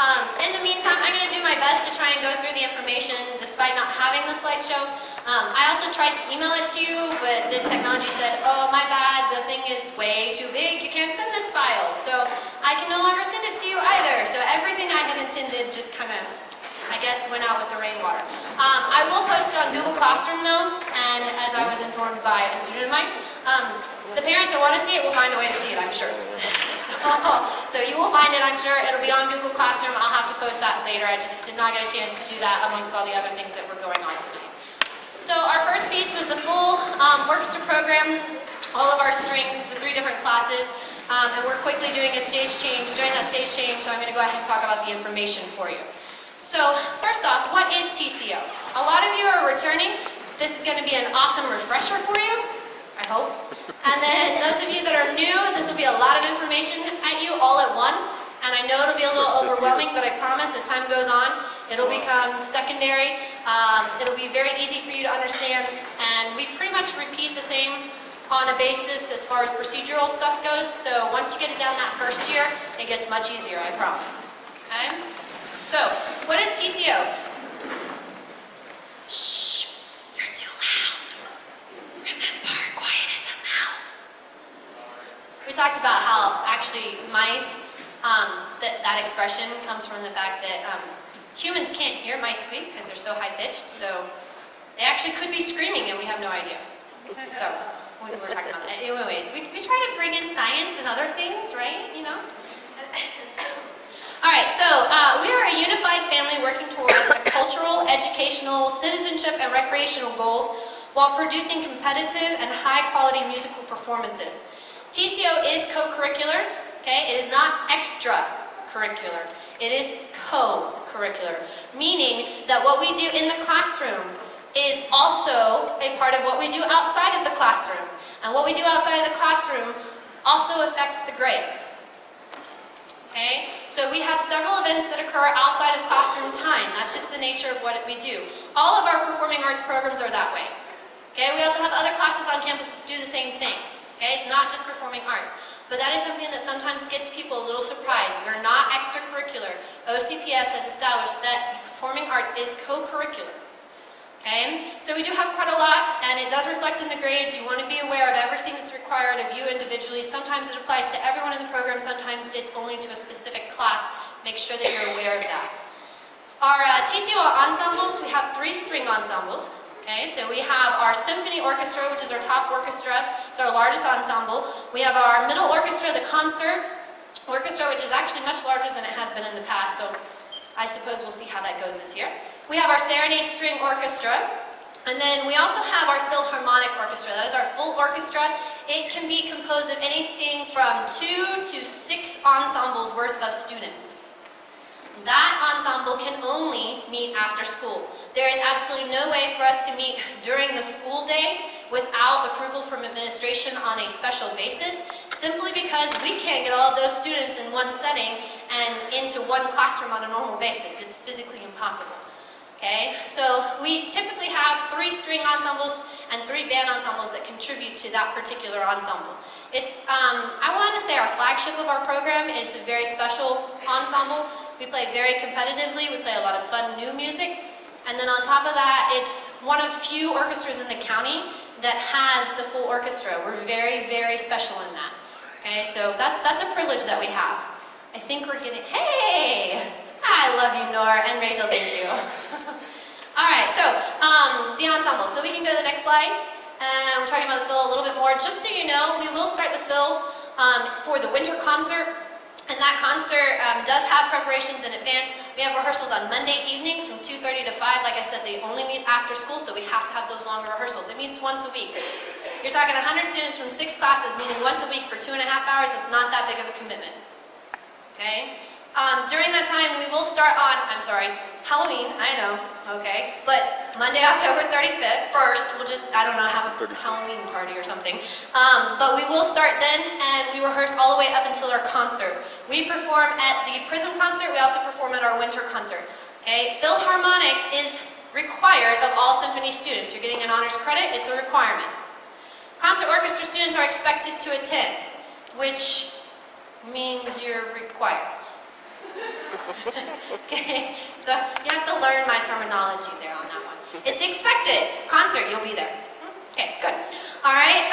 In the meantime, I'm going to do my best to try and go through the information despite not having the slideshow. I also tried to email it to you, but then technology said, oh, my bad, the thing is way too big, you can't send this file. So I can no longer send it to you either. So everything I had intended just kind of, I guess, went out with the rainwater. I will post it on Google Classroom though, and as I was informed by a student of mine, the parents that want to see it will find a way to see it, I'm sure. So you will find it, I'm sure. It'll be on Google Classroom. I'll have to post that later. I just did not get a chance to do that amongst all the other things that were going on tonight. So our first piece was the full orchestra program, all of our strings, the 3 different classes, and we're quickly doing a stage change. During that stage change, so I'm going to go ahead and talk about the information for you. So first off, what is TCO? A lot of you are returning. This is going to be an awesome refresher for you, I hope. And then those of you that are new, this will be a lot of information at you all at once. And I know it'll be a little overwhelming, but I promise as time goes on, it'll become secondary. It'll be very easy for you to understand. And we pretty much repeat the same on a basis as far as procedural stuff goes. So once you get it down that first year, it gets much easier, I promise. Okay? So, what is TCO? Shh, you're too loud. Remember, quiet as a mouse. We talked about how actually mice, that expression comes from the fact that humans can't hear mice squeak because they're so high-pitched, so they actually could be screaming and we have no idea. So, we were talking about that. Anyways, we try to bring in science and other things, right? You know? Alright, so we are a unified family working towards cultural, educational, citizenship, and recreational goals while producing competitive and high-quality musical performances. TCO is co-curricular, okay? It is not extracurricular. It is co-curricular, meaning that what we do in the classroom is also a part of what we do outside of the classroom. And what we do outside of the classroom also affects the grade. Okay? So we have several events that occur outside of classroom time. That's just the nature of what we do. All of our performing arts programs are that way. Okay? We also have other classes on campus that do the same thing. Okay? It's not just performing arts. But that is something that sometimes gets people a little surprised. We're not extracurricular. OCPS has established that performing arts is co-curricular. Okay? So we do have quite a lot, and it does reflect in the grades. You want to be aware of everything that's required of you individually. Sometimes it applies to everyone in the program. Sometimes it's only to a specific class. Make sure that you're aware of that. Our TCO ensembles, we have 3 string ensembles. Okay, so we have our symphony orchestra, which is our top orchestra. It's our largest ensemble. We have our middle orchestra, the concert orchestra, which is actually much larger than it has been in the past. So I suppose we'll see how that goes this year. We have our serenade string orchestra, and then we also have our philharmonic orchestra. That is our full orchestra. It can be composed of anything from 2 to 6 ensembles worth of students. That ensemble can only meet after school. There is absolutely no way for us to meet during the school day without approval from administration on a special basis, simply because we can't get all of those students in one setting and into one classroom on a normal basis. It's physically impossible. Okay, so we typically have 3 string ensembles and 3 band ensembles that contribute to that particular ensemble. It's, I wanted to say, our flagship of our program. It's a very special ensemble. We play very competitively. We play a lot of fun new music. And then on top of that, it's one of few orchestras in the county that has the full orchestra. We're very, very special in that. Okay, so that's a privilege that we have. I think we're getting, hey! I love you, Nor, and Rachel, thank you. Alright, so the ensemble. So we can go to the next slide. We're talking about the fill a little bit more. Just so you know, we will start the fill for the winter concert. And that concert does have preparations in advance. We have rehearsals on Monday evenings from 2:30 to 5. Like I said, they only meet after school, so we have to have those longer rehearsals. It meets once a week. You're talking 100 students from 6 classes meeting once a week for 2.5 hours. That's not that big of a commitment. Okay? During that time, we will start on, Halloween, I know, okay, but Monday, October 31st, we'll just, I don't know, have a Halloween party or something. But we will start then, and we rehearse all the way up until our concert. We perform at the Prism concert, we also perform at our winter concert. Okay, Philharmonic is required of all symphony students. You're getting an honors credit, it's a requirement. Concert orchestra students are expected to attend, which means you're required. Okay, so you have to learn my terminology there on that one. It's expected. Concert, you'll be there. Okay, good. All right,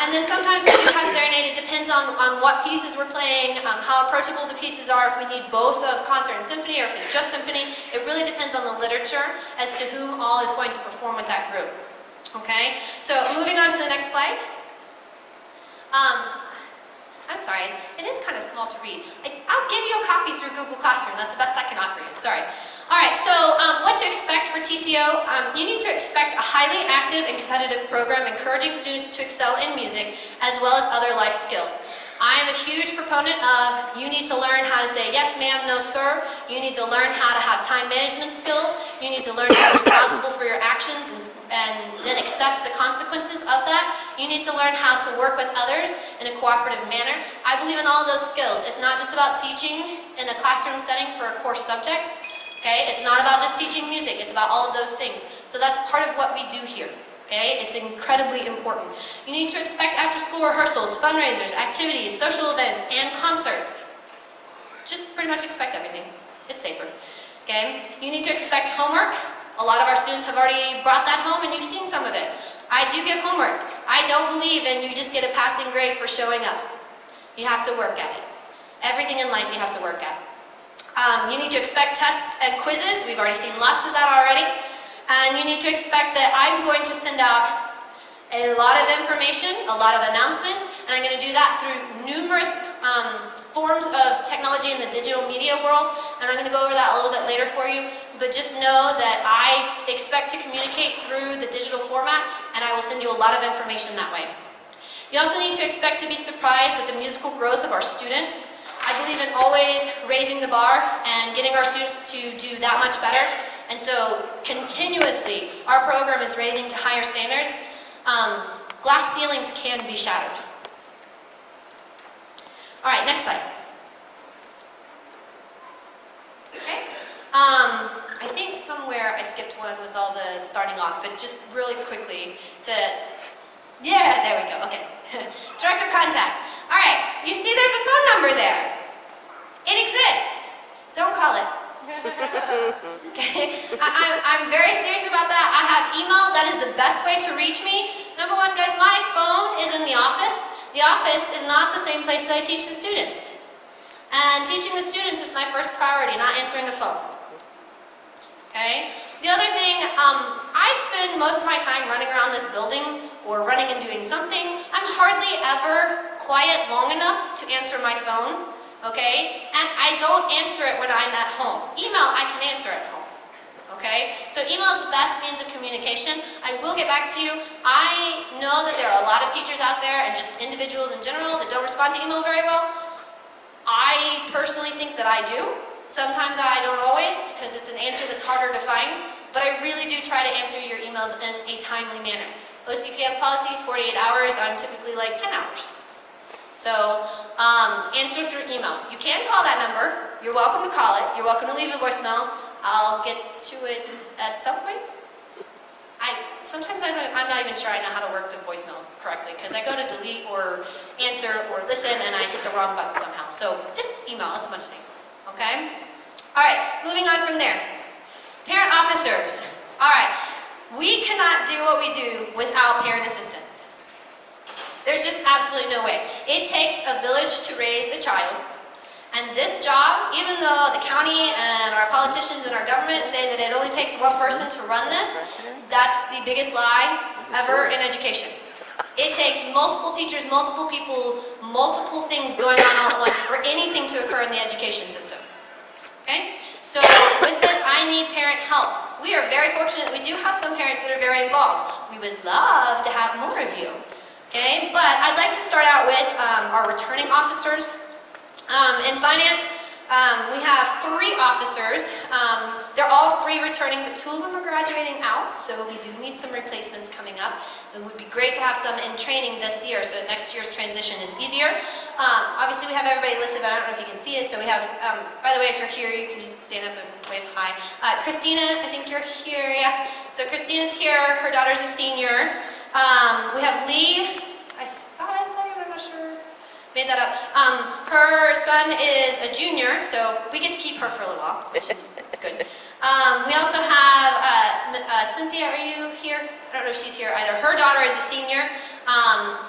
and then sometimes we do have serenade. It depends on what pieces we're playing, how approachable the pieces are, if we need both of concert and symphony, or if it's just symphony. It really depends on the literature as to who all is going to perform with that group. Okay, so moving on to the next slide. I'm sorry, it is kind of small to read. I'll give you a copy through Google Classroom. That's the best I can offer you. Sorry. All right, so what to expect for TCO? You need to expect a highly active and competitive program encouraging students to excel in music as well as other life skills. I am a huge proponent of you need to learn how to say yes ma'am, no sir. You need to learn how to have time management skills. You need to learn to be responsible for your actions and then accept the consequences of that. You need to learn how to work with others in a cooperative manner. I believe in all those skills. It's not just about teaching in a classroom setting for core subjects. Okay? It's not about just teaching music. It's about all of those things. So that's part of what we do here. Okay? It's incredibly important. You need to expect after-school rehearsals, fundraisers, activities, social events, and concerts. Just pretty much expect everything. It's safer. Okay? You need to expect homework. A lot of our students have already brought that home and you've seen some of it. I do give homework. I don't believe in you just get a passing grade for showing up. You have to work at it. Everything in life you have to work at. You need to expect tests and quizzes. We've already seen lots of that already. And you need to expect that I'm going to send out a lot of information, a lot of announcements, and I'm going to do that through numerous forms of technology in the digital media world, and I'm going to go over that a little bit later for you, but just know that I expect to communicate through the digital format, and I will send you a lot of information that way. You also need to expect to be surprised at the musical growth of our students. I believe in always raising the bar and getting our students to do that much better, and so continuously our program is raising to higher standards. Glass ceilings can be shattered. All right, next slide. Okay. I think somewhere I skipped one with all the starting off, but just really quickly to, yeah, there we go, okay. Director contact. All right, you see there's a phone number there. It exists. Don't call it. Okay, I'm very serious about that. I have email. That is the best way to reach me. Number one, guys, my phone is in the office. The office is not the same place that I teach the students. And teaching the students is my first priority, not answering the phone. Okay? The other thing, I spend most of my time running around this building or running and doing something. I'm hardly ever quiet long enough to answer my phone. Okay? And I don't answer it when I'm at home. Email, I can answer at home. Okay? So email is the best means of communication. I will get back to you. I know that there are a lot of teachers out there and just individuals in general that don't respond to email very well. I personally think that I do. Sometimes I don't always, because it's an answer that's harder to find. But I really do try to answer your emails in a timely manner. OCPS policy is 48 hours. I'm typically like 10 hours. So, answer through email. You can call that number. You're welcome to call it. You're welcome to leave a voicemail. I'll get to it at some point. Sometimes I'm not even sure I know how to work the voicemail correctly because I go to delete or answer or listen and I hit the wrong button somehow. So just email, it's much safer, okay? All right, moving on from there. Parent officers. All right, we cannot do what we do without parent assistance. There's just absolutely no way. It takes a village to raise a child. And this job, even though the county and our politicians and our government say that it only takes one person to run this, that's the biggest lie ever in education. It takes multiple teachers, multiple people, multiple things going on all at once for anything to occur in the education system. Okay? So with this, I need parent help. We are very fortunate that we do have some parents that are very involved. We would love to have more of you. Okay? But I'd like to start out with our returning officers. In finance, we have 3 officers. They're all 3 returning, but 2 of them are graduating out, so we do need some replacements coming up. It would be great to have some in training this year, so next year's transition is easier. Obviously, we have everybody listed, but I don't know if you can see it. So we have, by the way, if you're here, you can just stand up and wave hi. Christina, I think you're here, yeah. So Christina's here. Her daughter's a senior. We have Lee. I thought I saw you, but I'm not sure. Made that up. Her son is a junior, so we get to keep her for a little while, which is good. We also have Cynthia, are you here? I don't know if she's here either. Her daughter is a senior,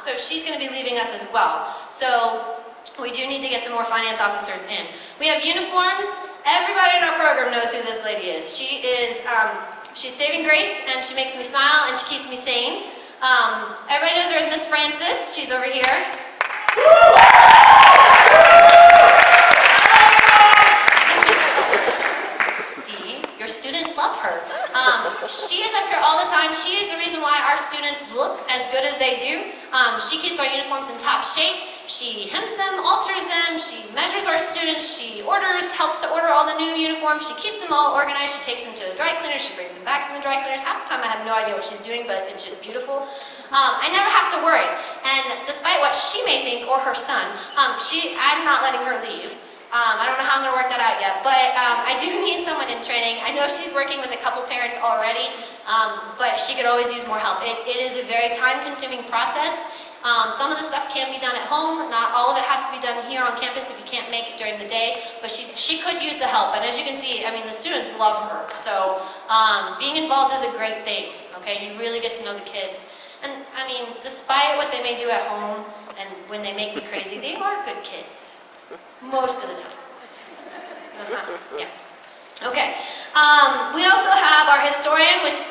so she's going to be leaving us as well. So we do need to get some more finance officers in. We have uniforms. Everybody in our program knows who this lady is. She is, she's saving grace, and she makes me smile, and she keeps me sane. Everybody knows her as Miss Francis. She's over here. See, your students love her. She is up here all the time. She is the reason why our students look as good as they do. She keeps our uniforms in top shape. She hems them, alters them, she measures our students, she helps to order all the new uniforms, she keeps them all organized, she takes them to the dry cleaners, she brings them back from the dry cleaners. Half the time I have no idea what she's doing, but it's just beautiful. I never have to worry, and despite what she may think, or her son, I'm not letting her leave. I don't know how I'm going to work that out yet, but I do need someone in training. I know she's working with a couple parents already, but she could always use more help. It is a very time-consuming process. Some of the stuff can be done at home. Not all of it has to be done here on campus if you can't make it during the day, but she could use the help. And as you can see, I mean, the students love her. So being involved is a great thing, okay? You really get to know the kids. And I mean, despite what they may do at home and when they make me crazy, they are good kids. Most of the time. Yeah. Okay. We also have our historian, which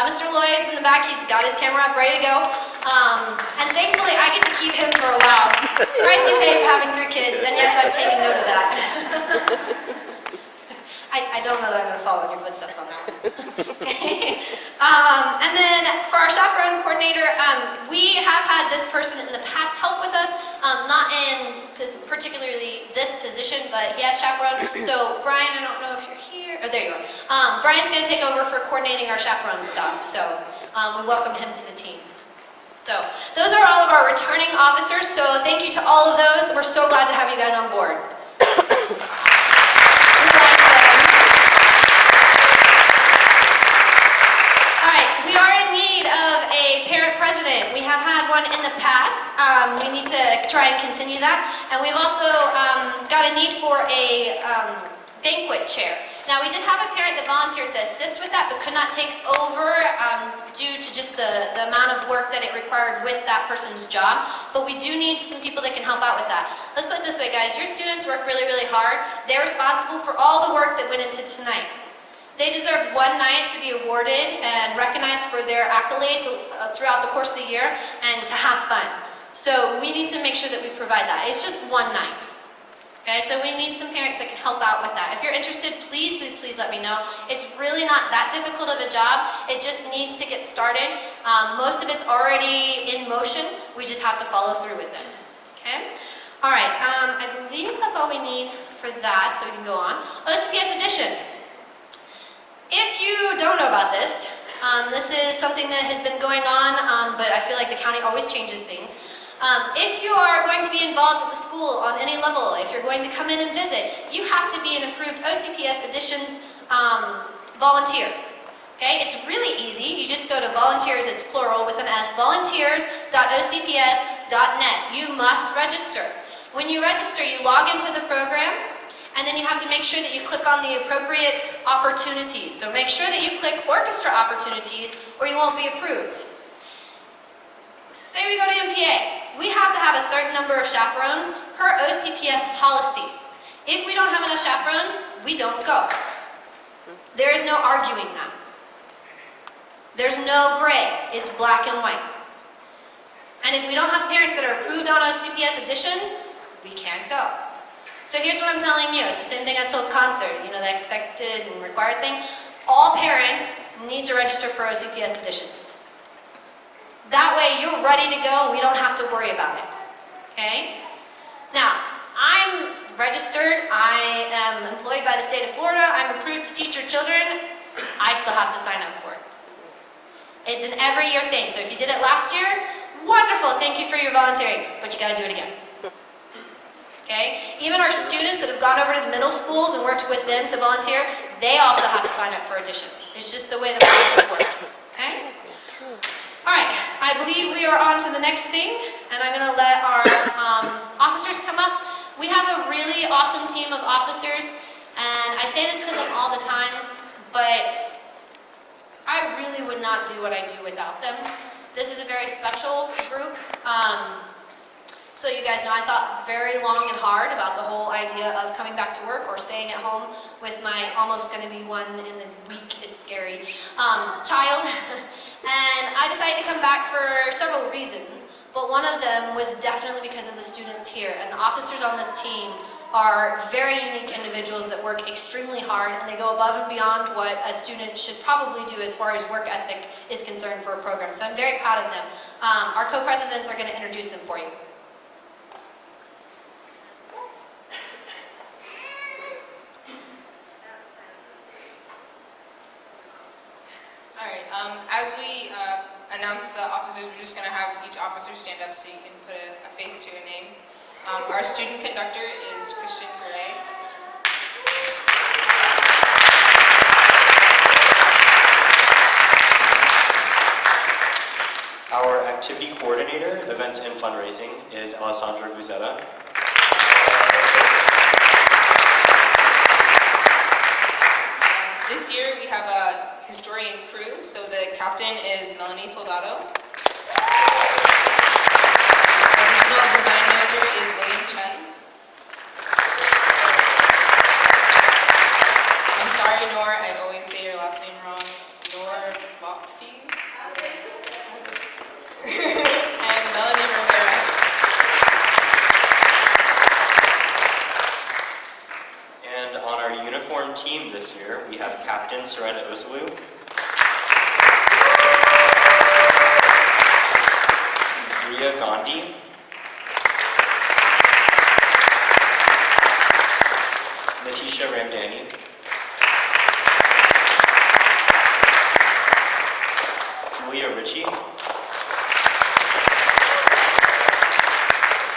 Mr. Lloyd's in the back. He's got his camera up, ready to go. And thankfully, I get to keep him for a while. Price you pay for having 3 kids, and yes, I've taken note of that. I don't know that I'm going to follow in your footsteps on that one. And then for our chaperone coordinator, we have had this person in the past help with us, not in particularly this position, but he has chaperone. So Brian, I don't know if you're here. Oh, there you are. Brian's going to take over for coordinating our chaperone stuff. So we welcome him to the team. So those are all of our returning officers. So thank you to all of those. We're so glad to have you guys on board. We are in need of a parent president. We have had one in the past. We need to try and continue that. And we've also got a need for a banquet chair. Now, we did have a parent that volunteered to assist with that, but could not take over due to just the amount of work that it required with that person's job. But we do need some people that can help out with that. Let's put it this way, guys. Your students work really, really hard. They're responsible for all the work that went into tonight. They deserve one night to be awarded and recognized for their accolades throughout the course of the year and to have fun. So we need to make sure that we provide that. It's just one night. Okay, so we need some parents that can help out with that. If you're interested, please, please, please let me know. It's really not that difficult of a job. It just needs to get started. Most of it's already in motion. We just have to follow through with it. Okay? All right, I believe that's all we need for that, so we can go on. OCPS additions. If you don't know about this, this is something that has been going on, but I feel like the county always changes things. If you are going to be involved at the school on any level, if you're going to come in and visit, you have to be an approved OCPS additions volunteer. Okay, it's really easy. You just go to volunteers, it's plural with an S, volunteers.ocps.net. You must register. When you register, you log into the program, and then you have to make sure that you click on the appropriate opportunities. So make sure that you click orchestra opportunities or you won't be approved. Say we go to MPA. We have to have a certain number of chaperones per OCPS policy. If we don't have enough chaperones, we don't go. There is no arguing that. There's no gray. It's black and white. And if we don't have parents that are approved on OCPS additions, we can't go. So here's what I'm telling you. It's the same thing I told Concert, you know, the expected and required thing. All parents need to register for OCPS additions. That way you're ready to go and we don't have to worry about it. Okay? Now, I'm registered. I am employed by the state of Florida. I'm approved to teach your children. I still have to sign up for it. It's an every year thing. So if you did it last year, wonderful. Thank you for your volunteering. But you got to do it again. Okay? Even our students that have gone over to the middle schools and worked with them to volunteer, they also have to sign up for additions. It's just the way the process works. Okay? All right. I believe we are on to the next thing, and I'm going to let our officers come up. We have a really awesome team of officers, and I say this to them all the time, but I really would not do what I do without them. This is a very special group. So you guys know, I thought very long and hard about the whole idea of coming back to work or staying at home with my almost going to be one in a week, it's scary, child. And I decided to come back for several reasons, but one of them was definitely because of the students here. And the officers on this team are very unique individuals that work extremely hard, and they go above and beyond what a student should probably do as far as work ethic is concerned for a program. So I'm very proud of them. Our co-presidents are going to introduce them for you. As we announce the officers, we're just going to have each officer stand up so you can put a face to a name. Our student conductor is Christian Gray. Our activity coordinator, events and fundraising, is Alessandra Guzetta. This year we have a historian crew, so the captain is Melanie Soldado. Our digital design manager is William Chen. I'm sorry, Nor, I always say your last name wrong. Nor Bokfi. And Melanie Rivera. And on our uniform team this year, we have Captain Surenda Osalu, Ria Gandhi, Natisha Ramdani, Julia Ritchie,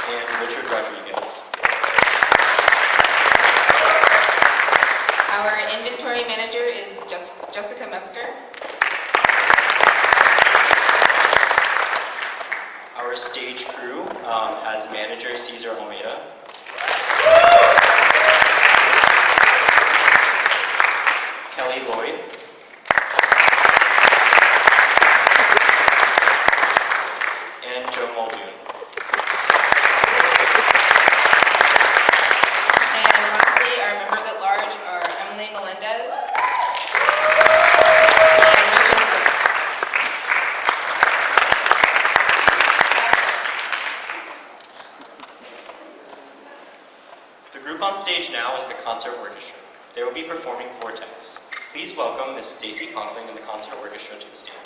and Richard Rodriguez. Our inventory manager is Jessica Metzger. Our stage crew has manager Cesar Almeida, Kelly Lloyd, and Joe Muldoon. And lastly, our members at large are Emily Melendez and Rachel Sick. The group on stage now is the concert orchestra. They will be performing Vortex. Please welcome Ms. Stacy Conkling and the concert orchestra to the stage.